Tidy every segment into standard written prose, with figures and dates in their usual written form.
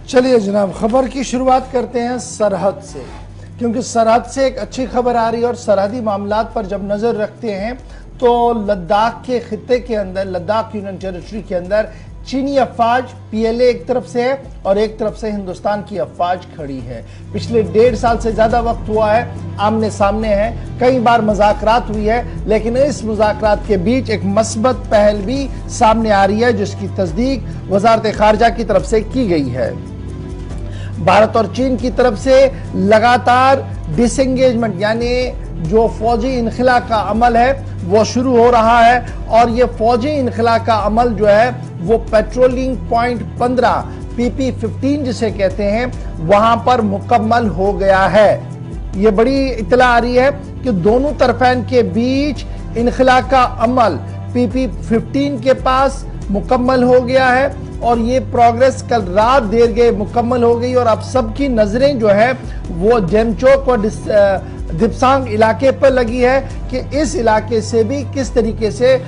चलिए जनाब, खबर की शुरुआत करते हैं सरहद से, क्योंकि सरहद से एक अच्छी खबर आ रही है। और सरहदी मामलात पर जब नज़र रखते हैं तो लद्दाख के खित्ते के अंदर, लद्दाख यूनियन टेरिटरी के अंदर चीनी अफवाज पीएलए एक तरफ से है और एक तरफ से हिंदुस्तान की अफवाज खड़ी है। पिछले 1.5 साल से ज्यादा वक्त हुआ है, आमने सामने है, कई बार मुज़ाकरात हुई है, लेकिन इस मुज़ाकरात के बीच एक मस्बत पहल भी सामने आ रही है जिसकी तस्दीक वज़ारत ख़ारजा की तरफ से की गई है। भारत और चीन की तरफ से लगातार डिसएंगेजमेंट यानी जो फौजी इनखला का अमल है वो शुरू हो रहा है। और ये फौजी इनखला का अमल जो है वो पेट्रोलिंग पॉइंट 15 PP-15 जिसे कहते हैं वहां पर मुकम्मल हो गया है। ये बड़ी इत्तला आ रही है कि दोनों तरफैन के बीच इनखला का अमल PP-15 के पास मुकम्मल हो गया है और ये प्रोग्रेस कल रात देर गए मुकम्मल हो गई। और अब सबकी नजरें जो है वो जेमचोक और दिप्सांग इलाके पर लगी है कि इस इलाके से भी किस तरीके से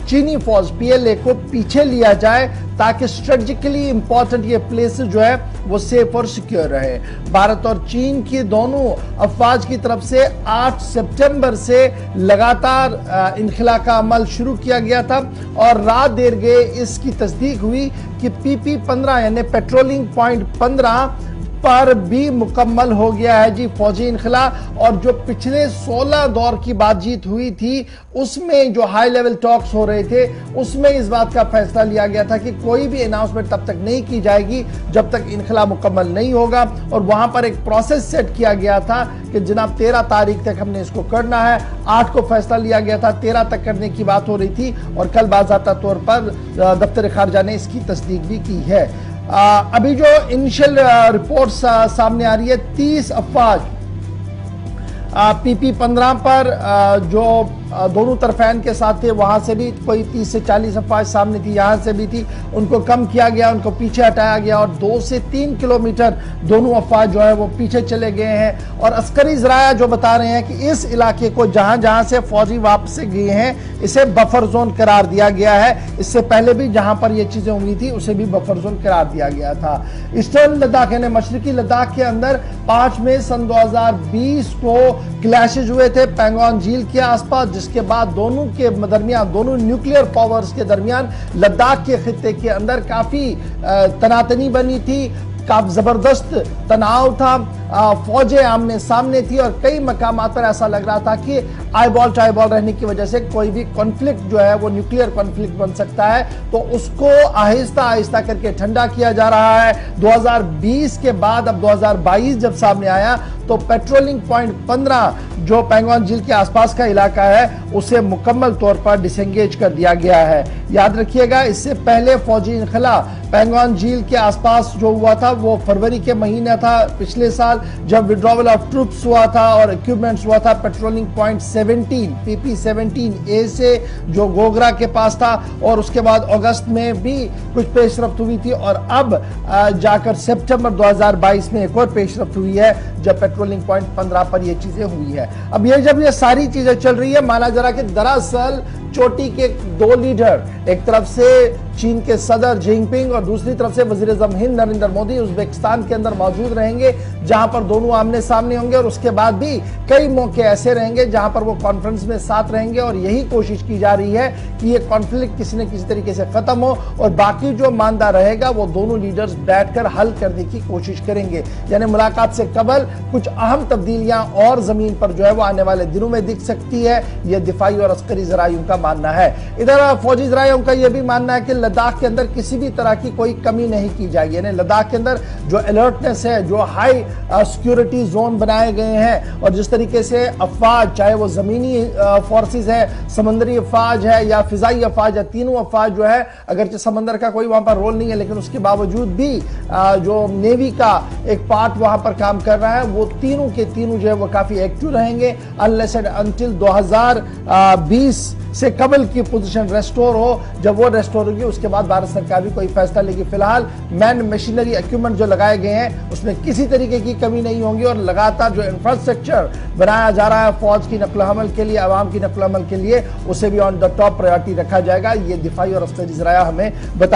चीनी फौज पीएलए को पीछे लिया जाए ताकि स्ट्रेटेजिकली इंपॉर्टेंट ये प्लेसेस जो है वो सेफ और सिक्योर रहे। भारत और चीन की दोनों अफवाज की तरफ से 8 सितंबर से लगातार इनखला का अमल शुरू किया गया था और रात देर गए इसकी तस्दीक हुई कि PP-15 यानी पेट्रोलिंग पॉइंट 15 पर भी मुकम्मल हो गया है जी फौजी इनखला। और जो पिछले 16 दौर की बातचीत हुई थी उसमें जो हाई लेवल टॉक्स हो रहे थे उसमें इस बात का फैसला लिया गया था कि कोई भी अनाउंसमेंट तब तक नहीं की जाएगी जब तक इनखला मुकम्मल नहीं होगा। और वहां पर एक प्रोसेस सेट किया गया था कि जनाब 13 तारीख तक हमने इसको करना है। 8 को फैसला लिया गया था, 13 तक करने की बात हो रही थी और कल बाज़ाब्ता तौर पर दफ्तर खारजा ने इसकी तस्दीक भी की है। अभी जो इनिशियल रिपोर्ट्स सामने आ रही है 30 अफवाज PP-15 पर जो दोनों तरफैन के साथ थे वहां से भी कोई 30 से 40 अफवाज सामने थी, यहां से भी थी, उनको कम किया गया, उनको पीछे हटाया गया और 2 से 3 किलोमीटर दोनों अफवाज जो है वो पीछे चले गए हैं। और अस्करी ज़राया जो बता रहे हैं कि इस इलाके को जहां जहां से फौजी वापस गए हैं इसे बफर जोन करार दिया गया है। इससे पहले भी जहां पर ये चीजें हुई थी उसे भी बफर जोन करार दिया गया था। ईस्टर्न लद्दाख यानी मशरकी लद्दाख के अंदर 5 मई सन 2020 को क्लैशेज हुए थे पैंगोंग झील के आसपास, जिसके बाद दोनों के दरमियान, दोनों न्यूक्लियर पावर्स के दरमियान लद्दाख के खित्ते के अंदर काफी तनातनी बनी थी, काफी जबरदस्त तनाव था, फौजें आमने सामने थी और कई मकामात पर ऐसा लग रहा था कि आई बॉल टाई बॉल रहने की वजह से कोई भी कॉन्फ्लिक्ट जो है वो न्यूक्लियर कॉन्फ्लिक्ट बन सकता है। तो उसको आहिस्ता आहिस्ता करके ठंडा किया जा रहा है। 2020 के बाद अब 2022 जब सामने आया तो पेट्रोलिंग पॉइंट 15 जो पैंगोंग झील के आसपास का इलाका है उसे मुकम्मल तौर पर डिसएंगेज कर दिया गया है। याद रखिएगा, इससे पहले फौजी इनखला पैंगोंग झील के आसपास जो हुआ था वो फरवरी के महीना था पिछले साल, जब विड्रॉवल ऑफ ट्रूप्स हुआ था और इक्विपमेंट्स हुआ था पेट्रोलिंग पॉइंट 17 PP-17A से जो गोगरा के पास था। और उसके बाद अगस्त में भी कुछ पेशरफ्त हुई थी और अब जाकर सितंबर 2022 में एक और पेशरफ्त हुई है जब पेट्रोलिंग पॉइंट 15 पर ये चीजें हुई है। अब ये जब ये सारी चीजें चल रही है, माना जरा कि दरअसल चोटी के 2 लीडर, एक तरफ से चीन के सदर जिनपिंग और दूसरी तरफ से वजीर-ए-आज़म हिंद नरेंद्र मोदी उज़्बेकिस्तान के अंदर मौजूद रहेंगे जहां पर दोनों आमने सामने होंगे। और उसके बाद भी कई मौके ऐसे रहेंगे जहां पर वो कॉन्फ्रेंस में साथ रहेंगे और यही कोशिश की जा रही है कि ये कॉन्फ्लिक्ट किसी न किसी तरीके से खत्म हो और बाकी जो मानदा रहेगा वो दोनों लीडर्स बैठकर हल करने की कोशिश करेंगे। यानी मुलाकात से कबल कुछ अहम तब्दीलियां और जमीन पर जो है वो आने वाले दिनों में दिख सकती है, यह दिफाई और अस्करी ज़रायों का मानना है। इधर फौजी ज़रायों का यह भी मानना है कि लद्दाख के अंदर किसी भी तरह की कोई कमी नहीं की जाएगी। यानी लद्दाख के अंदर जो अलर्टनेस है, जो हाई सिक्योरिटी जोन बनाए गए हैं और जिस तरीके से अफवाज, चाहे वो जमीनी फोर्सेस है, समुद्री अफवाज है या फिजाई अफवाज है, तीनों अफवाज जो है, अगरचे समंदर का कोई वहां पर रोल नहीं है लेकिन उसके बावजूद भी जो नेवी का एक पार्ट वहां पर काम कर रहा है, वो तीनों के तीनों जो है वो काफी एक्टिव रहेंगे अनलेस एंड अनटिल 2020 से कबल की पोजीशन रेस्टोर हो। जब वो रेस्टोर होगी उसके बाद भारत सरकार भी कोई फैसला लेगी। फिलहाल मैन मशीनरी इक्विपमेंट जो लगाए गए हैं उसमें किसी तरीके की कमी नहीं होगी और लगातार जो इंफ्रास्ट्रक्चर बनाया जा रहा है फौज की नकल हमल के लिए, आवाम की नकल हमल के लिए, उसे भी ऑन द टॉप प्रायोरिटी रखा जाएगा। ये दिफाई और अस्करी ज़राया हमें बता